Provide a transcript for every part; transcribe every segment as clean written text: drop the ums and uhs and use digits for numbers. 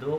2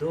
2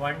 1